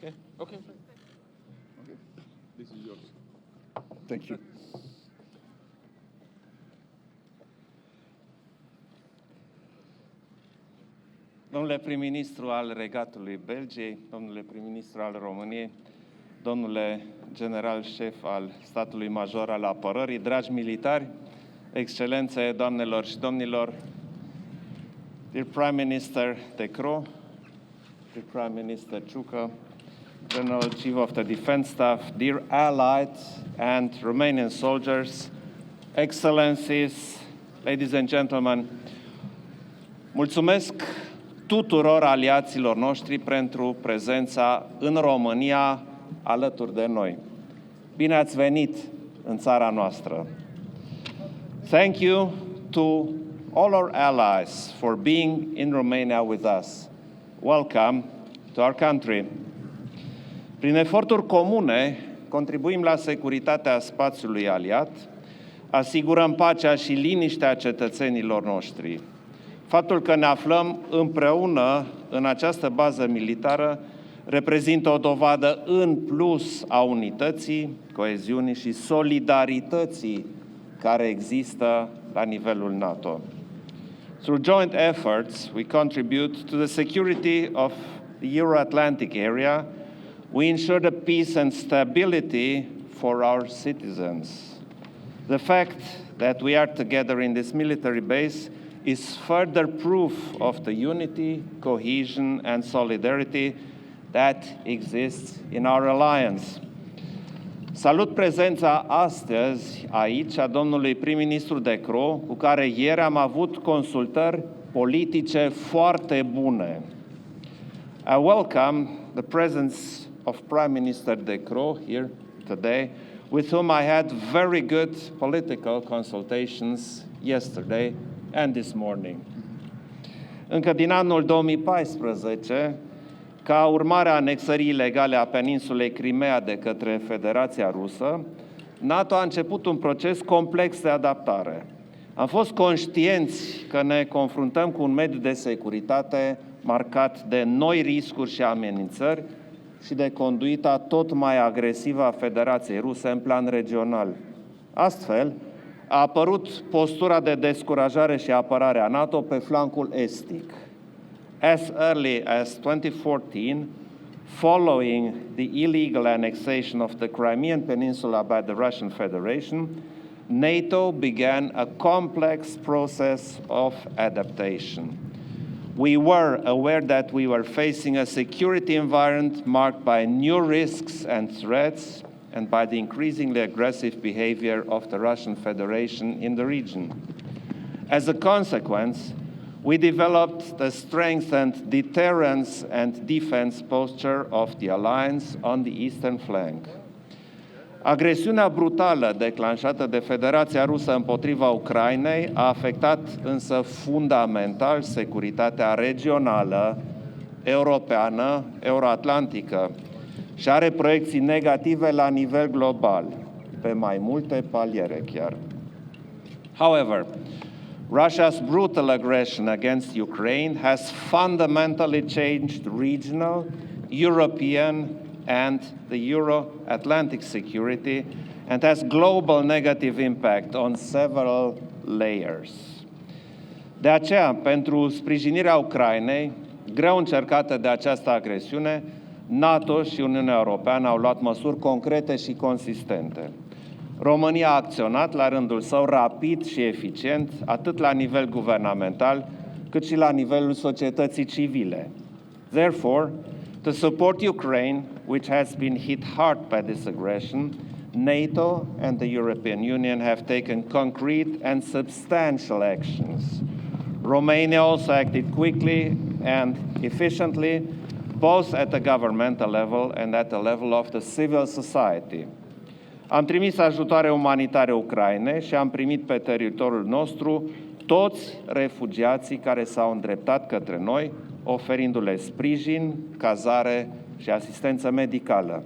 Okay. Okay. Okay. This is yours. Thank you. Domnule prim-ministru al Regatului Belgiei, domnule prim-ministru al României, domnule general șef al statului major al apărării, dragi militari, excelențe, doamnelor și domnilor, dear Prime Minister De Croo, dear Prime Minister Ciucă, General Chief of the Defense Staff, dear allies and Romanian soldiers, excellencies, ladies and gentlemen, mulțumesc tuturor aliaților noștri pentru prezența în România alături de noi. Bine ați venit în țara noastră. Thank you to all our allies for being in Romania with us. Welcome to our country. Prin eforturi comune, contribuim la securitatea spațiului aliat, asigurăm pacea și liniștea cetățenilor noștri. Faptul că ne aflăm împreună în această bază militară reprezintă o dovadă în plus a unității, coeziunii și solidarității care există la nivelul NATO. Through joint efforts, we contribute to the security of the Euro-Atlantic area. We ensure the peace and stability for our citizens. The fact that we are together in this military base is further proof of the unity, cohesion, and solidarity that exists in our alliance. Salut prezența astăzi aici a domnului prim-ministru De Croo, cu care ieri am avut consultări politice foarte bune. I welcome the presence of Prime Minister De Croo here today, with whom I had very good political consultations yesterday and this morning. Încă din anul 2014, ca urmare a anexării ilegale a peninsulei Crimea de către Federația Rusă, NATO a început un proces complex de adaptare. Am fost conștienți că ne confruntăm cu un mediu de securitate marcat de noi riscuri și amenințări și de conduita tot mai agresivă a Federației Ruse în plan regional. Astfel, a apărut postura de descurajare și apărare a NATO pe flancul estic. As early as 2014, following the illegal annexation of the Crimean Peninsula by the Russian Federation, NATO began a complex process of adaptation. We were aware that we were facing a security environment marked by new risks and threats and by the increasingly aggressive behavior of the Russian Federation in the region. As a consequence, we developed the strengthened deterrence and defense posture of the alliance on the eastern flank. Agresiunea brutală declanșată de Federația Rusă împotriva Ucrainei a afectat însă fundamental securitatea regională, europeană, euroatlantică și are proiecții negative la nivel global, pe mai multe paliere chiar. However, Russia's brutal aggression against Ukraine has fundamentally changed regional, European, and the Euro-Atlantic security and has global negative impact on several layers. De aceea, pentru sprijinirea Ucrainei, greu încercată de această agresiune, NATO și Uniunea Europeană au luat măsuri concrete și consistente. România a acționat la rândul său rapid și eficient, atât la nivel guvernamental, cât și la nivelul societății civile. Therefore, to support Ukraine, which has been hit hard by this aggression, NATO and the European Union have taken concrete and substantial actions. Romania also acted quickly and efficiently, both at the governmental level and at the level of the civil society. Am trimis ajutoare umanitare Ucrainei și am primit pe teritoriul nostru toți refugiații care s-au îndreptat către noi, oferindu-le sprijin, cazare și asistență medicală.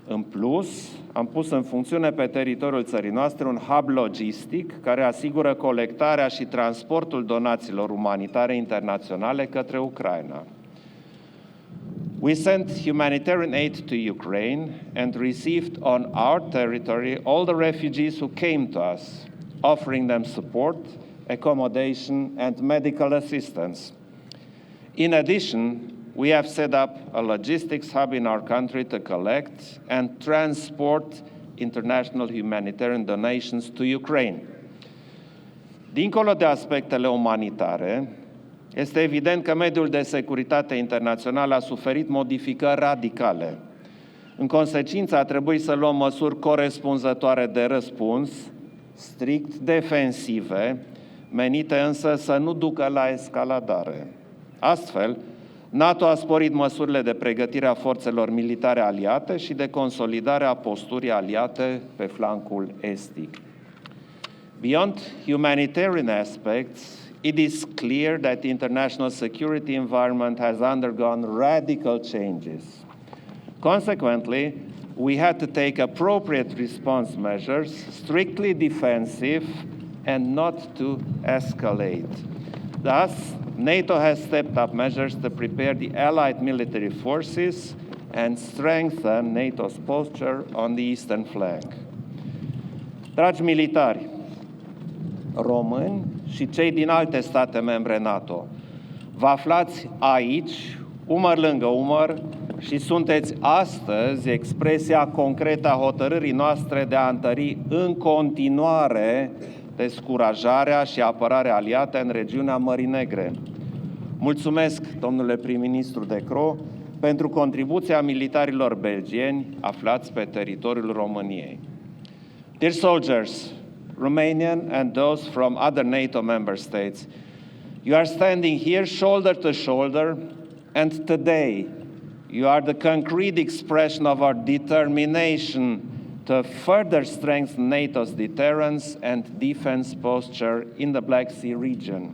În plus, am pus în funcțiune pe teritoriul țării noastre un hub logistic care asigură colectarea și transportul donațiilor umanitare internaționale către Ucraina. We sent humanitarian aid to Ukraine and received on our territory all the refugees who came to us, offering them support, accommodation, and medical assistance. In addition, we have set up a logistics hub in our country to collect and transport international humanitarian donations to Ukraine. Dincolo de aspectele umanitare, este evident că mediul de securitate internațional a suferit modificări radicale. În consecință, a trebuit să luăm măsuri corespunzătoare de răspuns, strict defensive, menite însă să nu ducă la escaladare. Astfel, NATO a sporit măsurile de pregătire a forțelor militare aliate și de consolidare a posturii aliate pe flancul estic. Beyond humanitarian aspects, it is clear that the international security environment has undergone radical changes. Consequently, we had to take appropriate response measures, strictly defensive and not to escalate. Thus, NATO has stepped up measures to prepare the allied military forces and strengthen NATO's posture on the eastern flank. Dragi militari, români și cei din alte state membre NATO, vă aflați aici, umăr lângă umăr, și sunteți astăzi expresia concretă a hotărârii noastre de a întări în continuare descurajarea și apărarea aliată în regiunea Mării Negre. Mulțumesc, domnule prim-ministru De Croo, pentru contribuția militarilor belgieni aflați pe teritoriul României. Dear soldiers, Romanian and those from other NATO member states, you are standing here shoulder to shoulder, and today you are the concrete expression of our determination to further strengthen NATO's deterrence and defense posture in the Black Sea region.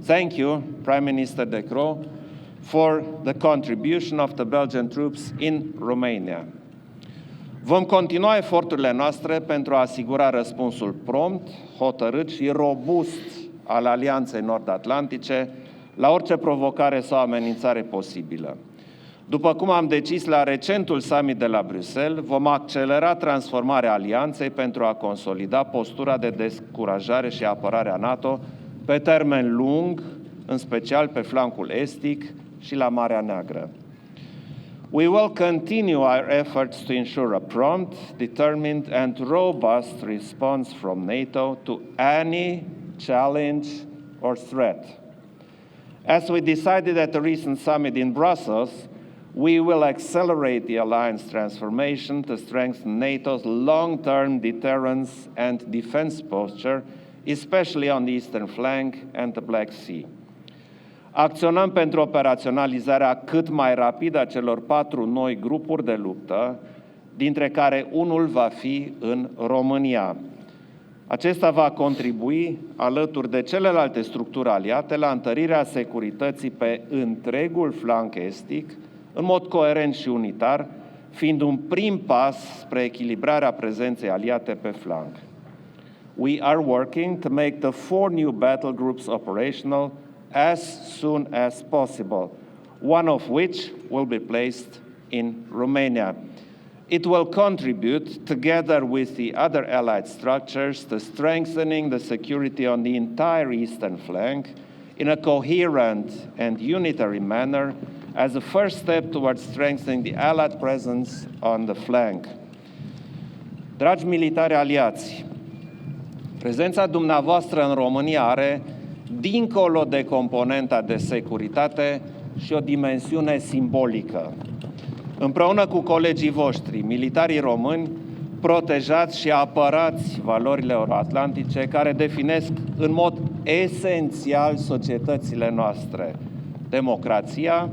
Thank you, Prime Minister De Croo, for the contribution of the Belgian troops in Romania. Vom continua eforturile noastre pentru a asigura răspunsul prompt, hotărât și robust al Alianței Nord-Atlantice la orice provocare sau amenințare posibilă. După cum am decis la recentul summit de la Bruxelles, vom accelera transformarea alianței pentru a consolida postura de descurajare și apărare a NATO pe termen lung, în special pe flancul estic și la Marea Neagră. We will continue our efforts to ensure a prompt, determined and robust response from NATO to any challenge or threat. As we decided at the recent summit in Brussels, we will accelerate the alliance transformation to strengthen NATO's long-term deterrence and defense posture, especially on the eastern flank and the Black Sea. Acționăm pentru operaționalizarea cât mai rapidă a celor 4 noi grupuri de luptă, dintre care unul va fi în România. Acesta va contribui, alături de celelalte structuri aliate, la întărirea securității pe întregul flanc estic, în mod coerent și unitar, fiind un prim pas spre echilibrarea prezenței aliate pe flanc. We are working to make the 4 new battle groups operational as soon as possible, one of which will be placed in Romania. It will contribute, together with the other allied structures, to strengthening the security on the entire eastern flank in a coherent and unitary manner as a first step towards strengthening the allied presence on the flank. Dragi militari aliați, prezența dumneavoastră în România are, dincolo de componenta de securitate, și o dimensiune simbolică. Împreună cu colegii voștri, militarii români, protejați și apărați valorile euroatlantice care definesc în mod esențial societățile noastre: democrația,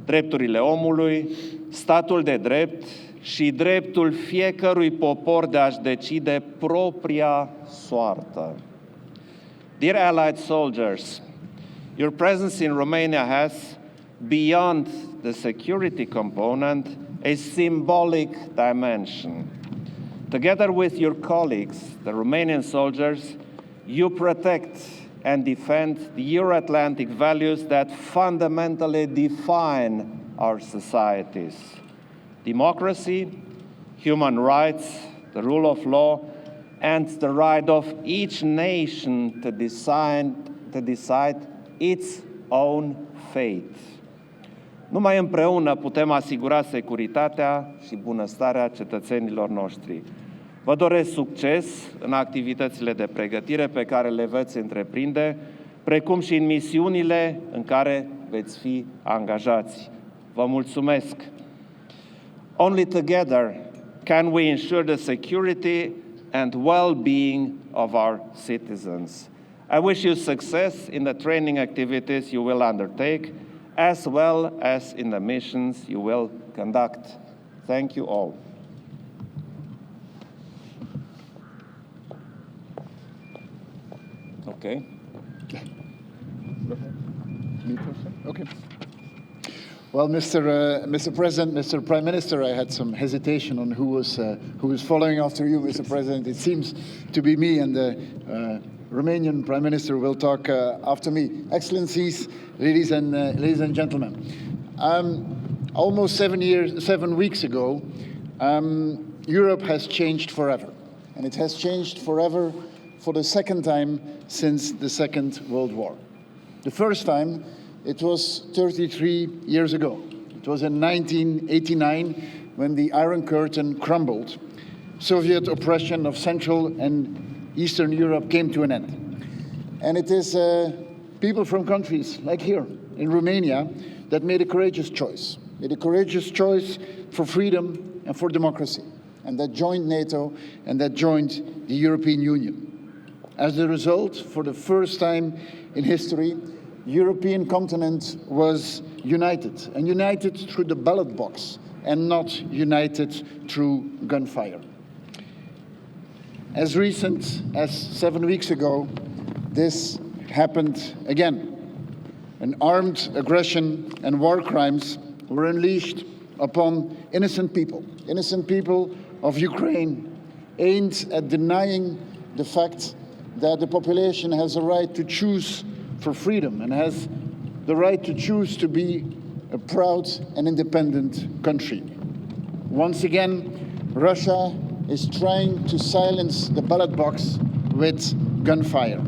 drepturile omului, statul de drept și dreptul fiecărui popor de a-și decide propria soartă. Dear allied soldiers, your presence in Romania has, beyond the security component, a symbolic dimension. Together with your colleagues, the Romanian soldiers, you protect and defend the Euro-Atlantic values that fundamentally define our societies. Democracy, human rights, the rule of law, and the right of each nation to decide its own fate. Numai împreună putem asigura securitatea și bunăstarea cetățenilor noștri. Vă doresc succes în activitățile de pregătire pe care le veți întreprinde, precum și în misiunile în care veți fi angajați. Vă mulțumesc! Only together can we ensure the security and well-being of our citizens. I wish you success in the training activities you will undertake, as well as in the missions you will conduct. Thank you all. Okay. Okay. Well, Mr. President, Mr. Prime Minister, I had some hesitation on who was following after you, Mr. President. It seems to be me, and the Romanian Prime Minister will talk after me. Excellencies, ladies and gentlemen, almost 7 weeks ago, Europe has changed forever, and it has changed forever for the second time since the Second World War. The first time, it was 33 years ago. It was in 1989 when the Iron Curtain crumbled. Soviet oppression of Central and Eastern Europe came to an end. And it is people from countries like here in Romania that made a courageous choice. Made a courageous choice for freedom and for democracy. And that joined NATO and that joined the European Union. As a result, for the first time in history, the European continent was united, and united through the ballot box, and not united through gunfire. As recent as 7 weeks ago, this happened again. An armed aggression and war crimes were unleashed upon innocent people of Ukraine, aimed at denying the fact that the population has a right to choose for freedom and has the right to choose to be a proud and independent country. Once again, Russia is trying to silence the ballot box with gunfire.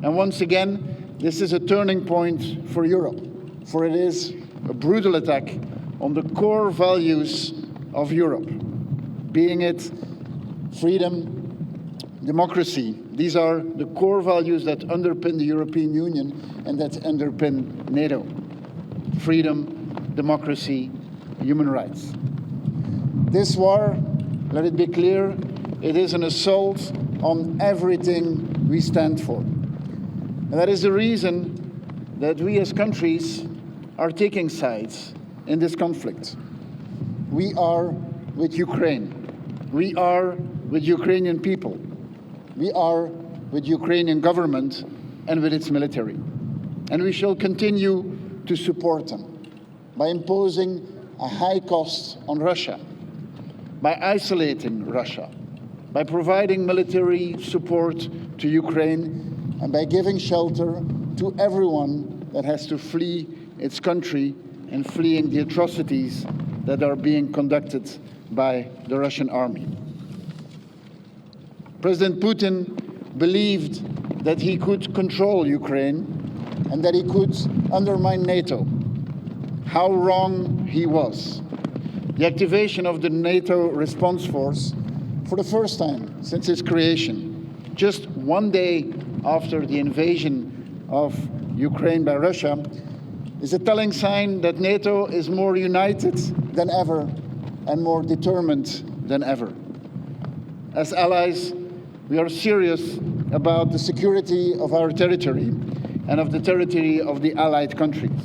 And once again, this is a turning point for Europe, for it is a brutal attack on the core values of Europe, being it freedom, democracy. These are the core values that underpin the European Union and that underpin NATO. Freedom, democracy, human rights. This war, let it be clear, it is an assault on everything we stand for. And that is the reason that we as countries are taking sides in this conflict. We are with Ukraine. We are with Ukrainian people. We are with Ukrainian government and with its military. And we shall continue to support them by imposing a high cost on Russia, by isolating Russia, by providing military support to Ukraine, and by giving shelter to everyone that has to flee its country and fleeing the atrocities that are being conducted by the Russian army. President Putin believed that he could control Ukraine and that he could undermine NATO. How wrong he was. The activation of the NATO response force for the first time since its creation, just 1 day after the invasion of Ukraine by Russia, is a telling sign that NATO is more united than ever and more determined than ever. As allies, we are serious about the security of our territory and of the territory of the allied countries.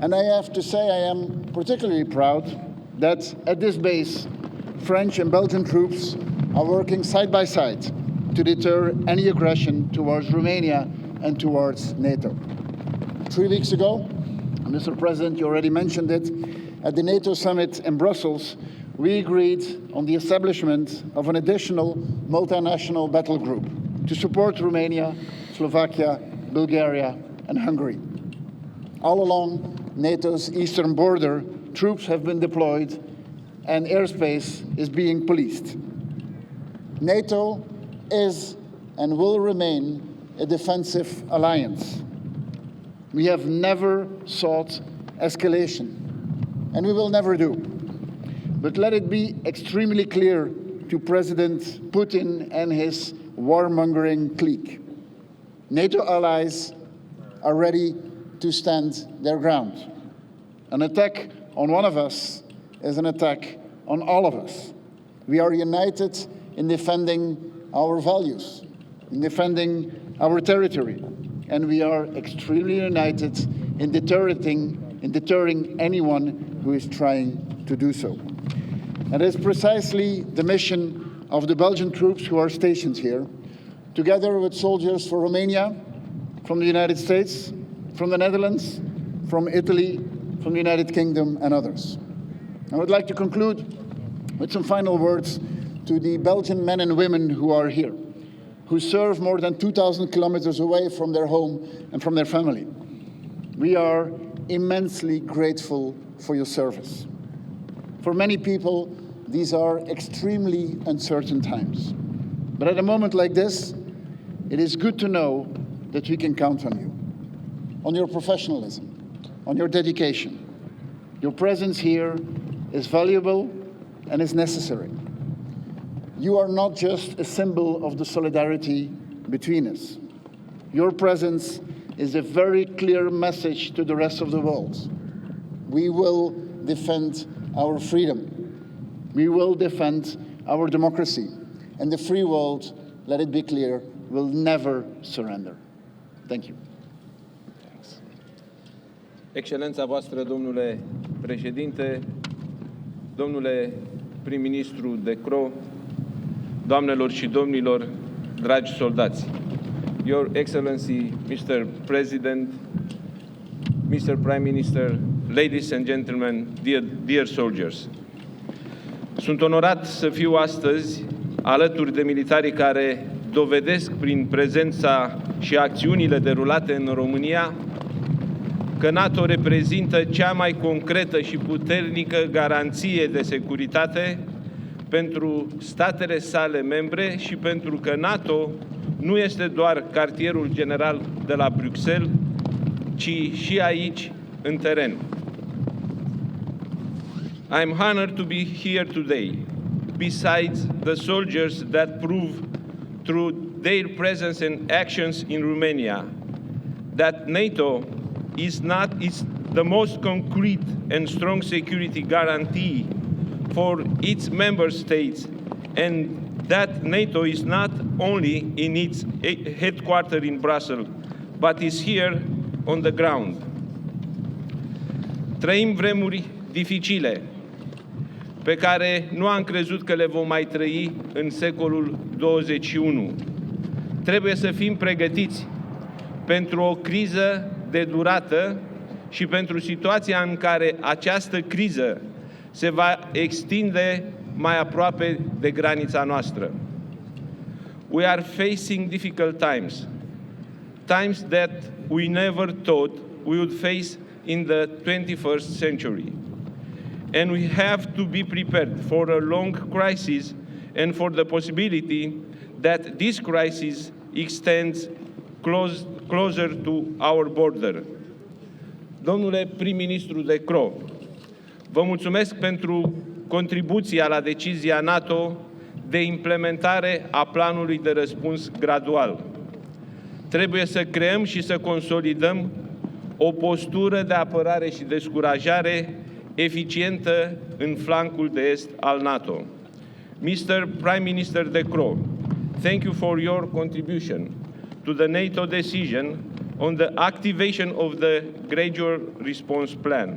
And I have to say I am particularly proud that at this base, French and Belgian troops are working side by side to deter any aggression towards Romania and towards NATO. 3 weeks ago, Mr. President, you already mentioned it, at the NATO summit in Brussels, we agreed on the establishment of an additional multinational battle group to support Romania, Slovakia, Bulgaria, and Hungary. All along, NATO's eastern border, troops have been deployed and airspace is being policed. NATO is and will remain a defensive alliance. We have never sought escalation, and we will never do. But let it be extremely clear to President Putin and his warmongering clique. NATO allies are ready to stand their ground. An attack on one of us is an attack on all of us. We are united in defending our values, in defending our territory, and we are extremely united in deterring anyone who is trying to do so. And it's precisely the mission of the Belgian troops who are stationed here, together with soldiers from Romania, from the United States, from the Netherlands, from Italy, from the United Kingdom, and others. I would like to conclude with some final words to the Belgian men and women who are here, who serve more than 2,000 kilometers away from their home and from their family. We are immensely grateful for your service. For many people, these are extremely uncertain times. But at a moment like this, it is good to know that we can count on you, on your professionalism, on your dedication. Your presence here is valuable and is necessary. You are not just a symbol of the solidarity between us. Your presence is a very clear message to the rest of the world. We will defend our freedom. We will defend our democracy. And the free world, let it be clear, will never surrender. Thank you. Excelența voastră, domnule președinte, domnule prim-ministru de Croo, doamnelor și domnilor, dragi soldați. Your Excellency, Mr. President, Mr. Prime Minister, ladies and gentlemen, dear soldiers. Sunt onorat să fiu astăzi alături de militarii care dovedesc prin prezența și acțiunile derulate în România că NATO reprezintă cea mai concretă și puternică garanție de securitate pentru statele sale membre și pentru că NATO nu este doar cartierul general de la Bruxelles, ci și aici, în teren. I'm honored to be here today, besides the soldiers that prove through their presence and actions in Romania that NATO is the most concrete and strong security guarantee for its member states, and that NATO is not only in its headquarters in Brussels, but is here on the ground. Trăim vremuri dificile pe care nu am crezut că le vom mai trăi în secolul 21. Trebuie să fim pregătiți pentru o criză de durată și pentru situația în care această criză se va extinde mai aproape de granița noastră. We are facing difficult times, times that we never thought we would face in the 21st century. And we have to be prepared for a long crisis and for the possibility that this crisis extends closer to our border. Domnule prim-ministru de Croo, vă mulțumesc pentru contribuția la decizia NATO de implementare a planului de răspuns gradual. Trebuie să creăm și să consolidăm o postură de apărare și descurajare eficientă în flancul de est al NATO. Mr. Prime Minister de Croo, thank you for your contribution to the NATO decision on the activation of the gradual response plan.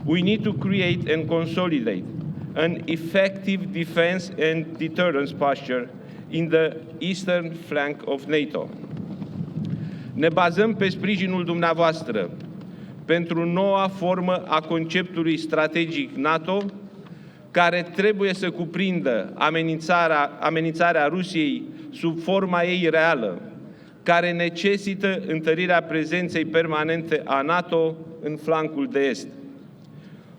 We need to create and consolidate an effective defense and deterrence posture in the eastern flank of NATO. Ne bazăm pe sprijinul dumneavoastră pentru noua formă a conceptului strategic NATO, care trebuie să cuprindă amenințarea Rusiei sub forma ei reală, care necesită întărirea prezenței permanente a NATO în flancul de est.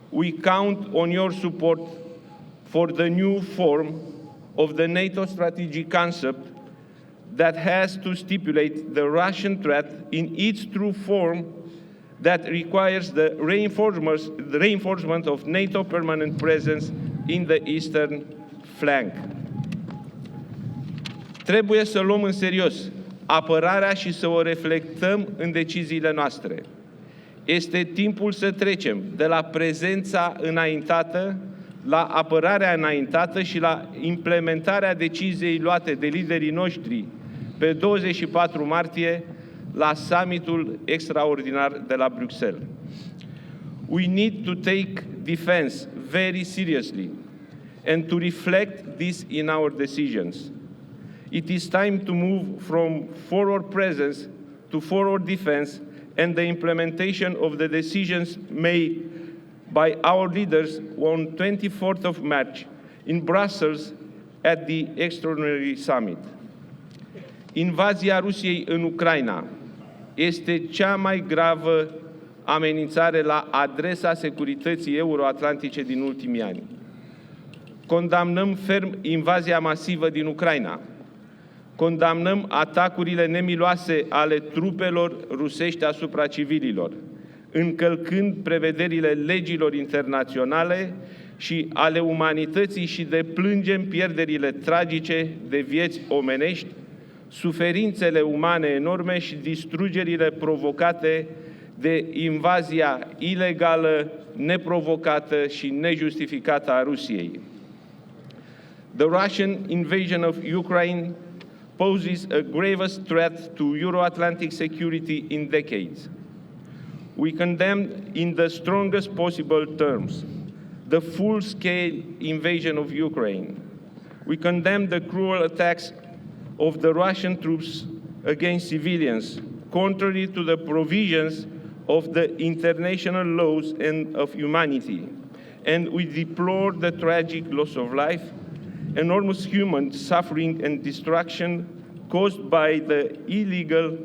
We count on your support for the new form of the NATO strategic concept that has to stipulate the Russian threat in its true form that requires the reinforcement of NATO permanent presence in the eastern flank. Trebuie să luăm în serios apărarea și să o reflectăm în deciziile noastre. Este timpul să trecem de la prezența înaintată la apărarea înaintată și la implementarea deciziei luate de liderii noștri pe 24 martie la summitul extraordinar de la Bruxelles. We need to take defense very seriously and to reflect this in our decisions. It is time to move from forward presence to forward defense and the implementation of the decisions made by our leaders on 24th of March in Brussels at the Extraordinary Summit. Invazia Rusiei în Ucraina este cea mai gravă amenințare la adresa securității euroatlantice din ultimii ani. Condamnăm ferm invazia masivă din Ucraina. Condamnăm atacurile nemiloase ale trupelor rusești asupra civililor, încălcând prevederile legilor internaționale și ale umanității și deplângem pierderile tragice de vieți omenești, suferințele umane enorme și distrugerile provocate de invazia ilegală, neprovocată și nejustificată a Rusiei. The Russian invasion of Ukraine poses a gravest threat to Euro-Atlantic security in decades. We condemn in the strongest possible terms the full-scale invasion of Ukraine. We condemn the cruel attacks of the Russian troops against civilians, contrary to the provisions of the international laws and of humanity. And we deplore the tragic loss of life, enormous human suffering and destruction caused by the illegal,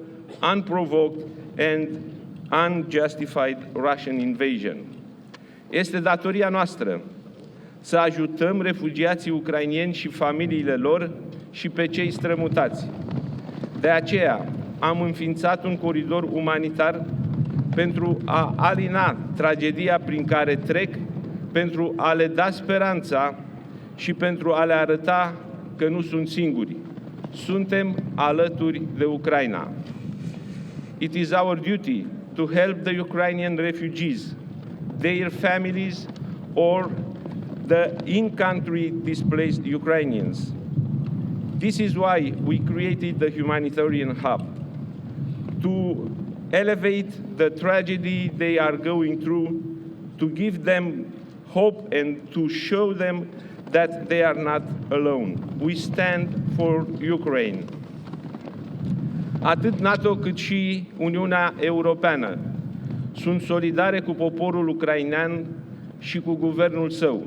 unprovoked and unjustified Russian invasion. Este datoria noastră să ajutăm refugiații ucrainieni și familiile lor și pe cei strămutați. De aceea am înființat un coridor umanitar pentru a alina tragedia prin care trec, pentru a le da speranța și pentru a le arăta că nu sunt singuri. Suntem alături de Ucraina. It is our duty to help the Ukrainian refugees, their families, or the in-country displaced Ukrainians. This is why we created the humanitarian hub, to elevate the tragedy they are going through, to give them hope and to show them that they are not alone. We stand for Ukraine. Atât NATO cât și Uniunea Europeană sunt solidare cu poporul ucrainean și cu guvernul său.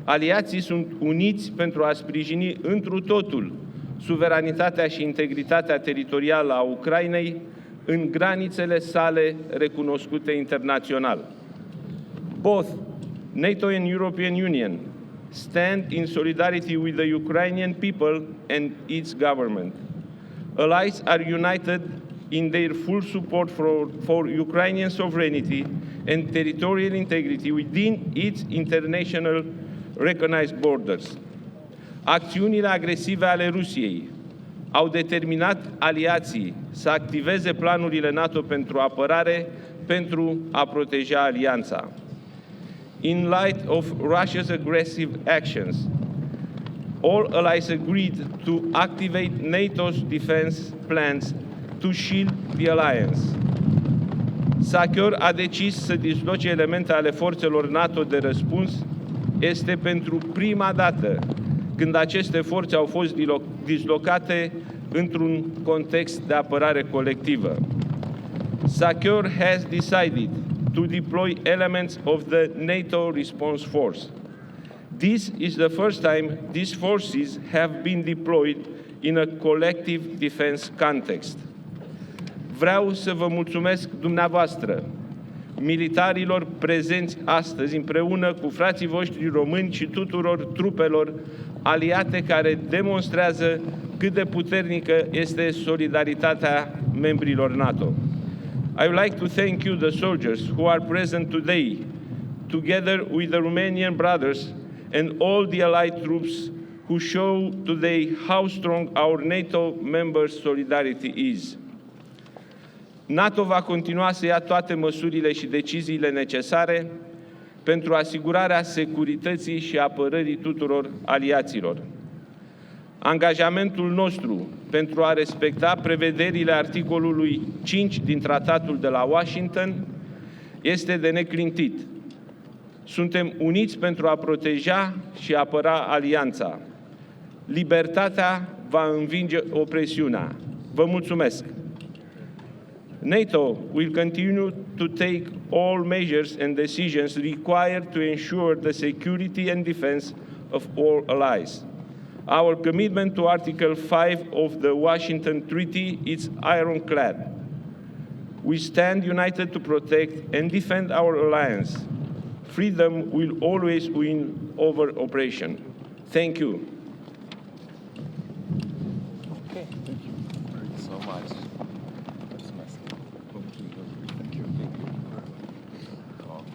Aliații sunt uniți pentru a sprijini întru totul suveranitatea și integritatea teritorială a Ucrainei în granițele sale recunoscute internațional. Both NATO and European Union stand in solidarity with the Ukrainian people and its government. Allies are united in their full support for Ukrainian sovereignty and territorial integrity within its international recognized borders. Acțiunile agresive ale Rusiei au determinat aliații să activeze planurile NATO pentru apărare pentru a proteja alianța. In light of Russia's aggressive actions, all allies agreed to activate NATO's defense plans to shield the alliance. SACEUR a decis să disloce elemente ale forțelor NATO de răspuns. Este pentru prima dată când aceste forțe au fost dislocate într-un context de apărare colectivă. SACEUR has decided to deploy elements of the NATO response force. This is the first time these forces have been deployed in a collective defense context. Vreau să vă mulțumesc dumneavoastră militarilor prezenți astăzi împreună cu frații voștri români și tuturor trupelor aliate care demonstrează cât de puternică este solidaritatea membrilor NATO. I would like to thank you, the soldiers who are present today, together with the Romanian brothers and all the allied troops who show today how strong our NATO members' solidarity is. NATO va continua să ia toate măsurile și deciziile necesare pentru asigurarea securității și apărării tuturor aliaților. Angajamentul nostru pentru a respecta prevederile articolului 5 din Tratatul de la Washington este de neclintit. Suntem uniți pentru a proteja și apăra alianța. Libertatea va învinge opresiunea. Vă mulțumesc! NATO will continue to take all measures and decisions required to ensure the security and defense of all allies. Our commitment to Article 5 of the Washington Treaty is ironclad. We stand united to protect and defend our alliance. Freedom will always win over oppression. Thank you. Okay. Thank you so much.